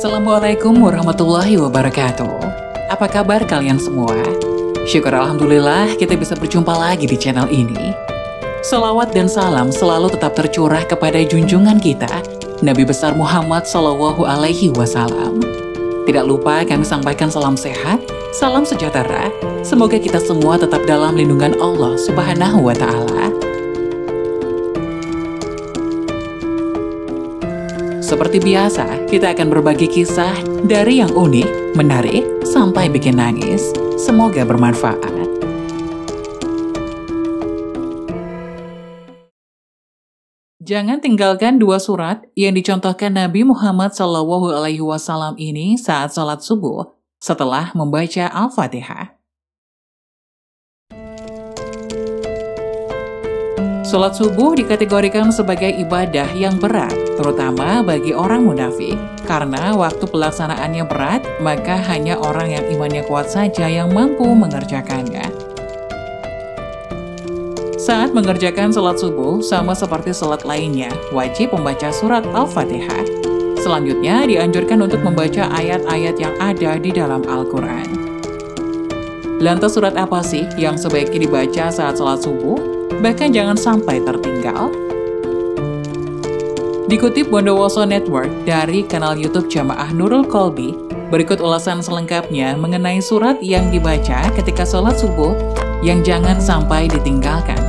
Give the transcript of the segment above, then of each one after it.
Assalamualaikum warahmatullahi wabarakatuh. Apa kabar kalian semua? Syukur Alhamdulillah kita bisa berjumpa lagi di channel ini. Salawat dan salam selalu tetap tercurah kepada junjungan kita, Nabi besar Muhammad Sallallahu Alaihi Wasallam. Tidak lupa kami sampaikan salam sehat, salam sejahtera. Semoga kita semua tetap dalam lindungan Allah Subhanahu wa Ta'ala. Seperti biasa, kita akan berbagi kisah dari yang unik, menarik, sampai bikin nangis. Semoga bermanfaat. Jangan tinggalkan dua surat yang dicontohkan Nabi Muhammad SAW ini saat sholat subuh setelah membaca Al-Fatihah. Sholat subuh dikategorikan sebagai ibadah yang berat, terutama bagi orang munafik. Karena waktu pelaksanaannya berat, maka hanya orang yang imannya kuat saja yang mampu mengerjakannya. Saat mengerjakan sholat subuh, sama seperti sholat lainnya, wajib membaca surat Al-Fatihah. Selanjutnya, dianjurkan untuk membaca ayat-ayat yang ada di dalam Al-Quran. Lantas surat apa sih yang sebaiknya dibaca saat sholat subuh? Bahkan jangan sampai tertinggal. Dikutip Bondowoso Network dari kanal YouTube Jamaah Nurul Kolbi, berikut ulasan selengkapnya mengenai surat yang dibaca ketika sholat subuh yang jangan sampai ditinggalkan.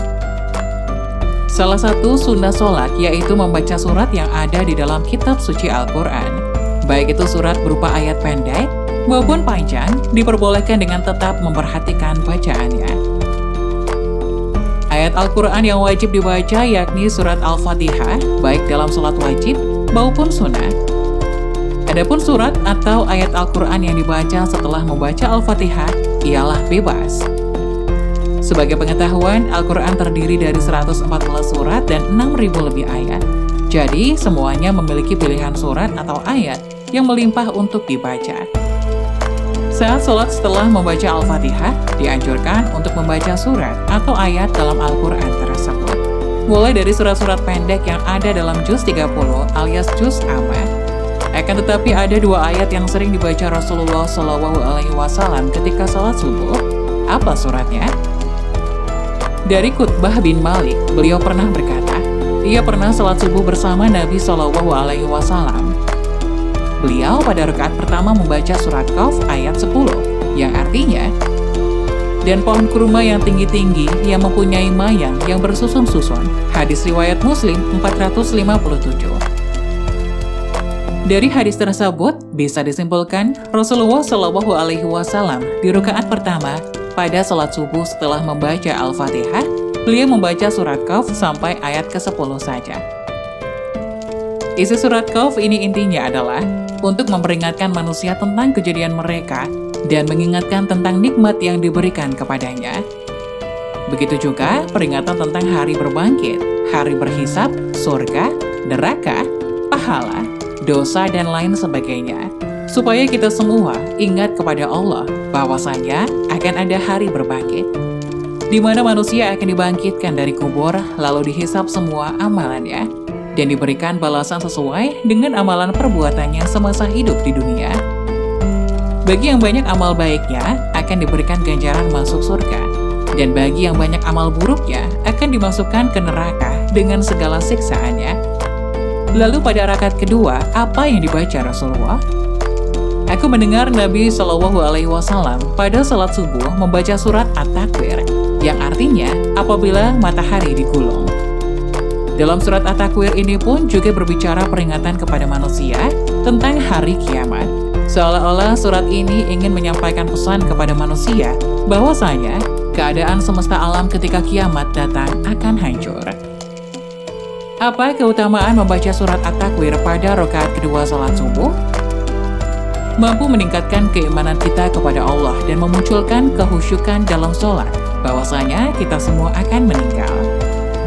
Salah satu sunnah sholat yaitu membaca surat yang ada di dalam kitab suci Al-Quran. Baik itu surat berupa ayat pendek maupun panjang, diperbolehkan dengan tetap memperhatikan bacaannya. Ayat Al-Quran yang wajib dibaca yakni surat Al-Fatihah, baik dalam sholat wajib maupun sunnah. Adapun surat atau ayat Al-Quran yang dibaca setelah membaca Al-Fatihah ialah bebas. Sebagai pengetahuan, Al-Quran terdiri dari 114 surat dan 6.000 lebih ayat. Jadi, semuanya memiliki pilihan surat atau ayat yang melimpah untuk dibaca. Saat sholat setelah membaca Al-Fatihah, dianjurkan untuk membaca surat atau ayat dalam Al-Quran tersebut. Mulai dari surat-surat pendek yang ada dalam juz 30 alias juz Amma. Akan tetapi ada dua ayat yang sering dibaca Rasulullah SAW ketika sholat subuh. Apa suratnya? Dari Qutbah bin Malik, beliau pernah berkata, ia pernah sholat subuh bersama Nabi SAW. Beliau pada rakaat pertama membaca surat Qaf ayat 10, yang artinya, dan pohon kurma yang tinggi-tinggi yang mempunyai mayang yang bersusun-susun. Hadis riwayat Muslim 457. Dari hadis tersebut, bisa disimpulkan Rasulullah SAW di rakaat pertama pada sholat subuh setelah membaca Al-Fatihah, beliau membaca surat Qaf sampai ayat ke-10 saja. Isi surat Qaf ini intinya adalah untuk memperingatkan manusia tentang kejadian mereka dan mengingatkan tentang nikmat yang diberikan kepadanya. Begitu juga peringatan tentang hari berbangkit, hari berhisab, surga, neraka, pahala, dosa, dan lain sebagainya. Supaya kita semua ingat kepada Allah bahwasanya akan ada hari berbangkit, di mana manusia akan dibangkitkan dari kubur lalu dihisab semua amalannya dan diberikan balasan sesuai dengan amalan perbuatannya semasa hidup di dunia. Bagi yang banyak amal baiknya, akan diberikan ganjaran masuk surga. Dan bagi yang banyak amal buruknya, akan dimasukkan ke neraka dengan segala siksaannya. Lalu pada rakaat kedua, apa yang dibaca Rasulullah? Aku mendengar Nabi SAW pada salat subuh membaca surat At-Takwir, yang artinya apabila matahari digulung. Dalam surat At-Takwir ini pun juga berbicara peringatan kepada manusia tentang hari kiamat. Seolah-olah surat ini ingin menyampaikan pesan kepada manusia bahwasanya keadaan semesta alam ketika kiamat datang akan hancur. Apa keutamaan membaca surat At-Takwir pada rakaat kedua salat subuh? Mampu meningkatkan keimanan kita kepada Allah dan memunculkan kehusyukan dalam sholat, bahwasanya kita semua akan meninggal.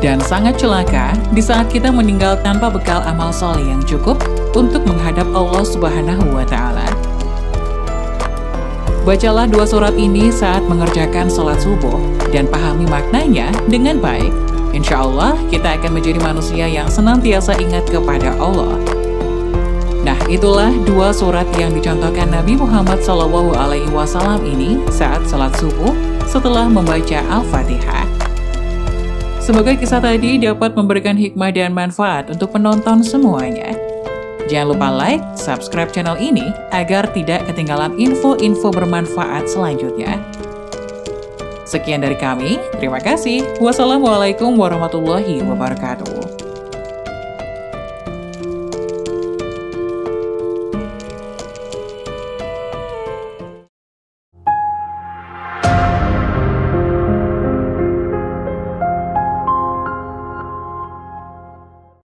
Dan sangat celaka di saat kita meninggal tanpa bekal amal soleh yang cukup untuk menghadap Allah Subhanahu wa Ta'ala. Bacalah dua surat ini saat mengerjakan sholat subuh dan pahami maknanya dengan baik. Insya Allah kita akan menjadi manusia yang senantiasa ingat kepada Allah. Nah, itulah dua surat yang dicontohkan Nabi Muhammad SAW ini saat salat subuh setelah membaca Al-Fatihah. Semoga kisah tadi dapat memberikan hikmah dan manfaat untuk penonton semuanya. Jangan lupa like, subscribe channel ini agar tidak ketinggalan info-info bermanfaat selanjutnya. Sekian dari kami, terima kasih. Wassalamualaikum warahmatullahi wabarakatuh.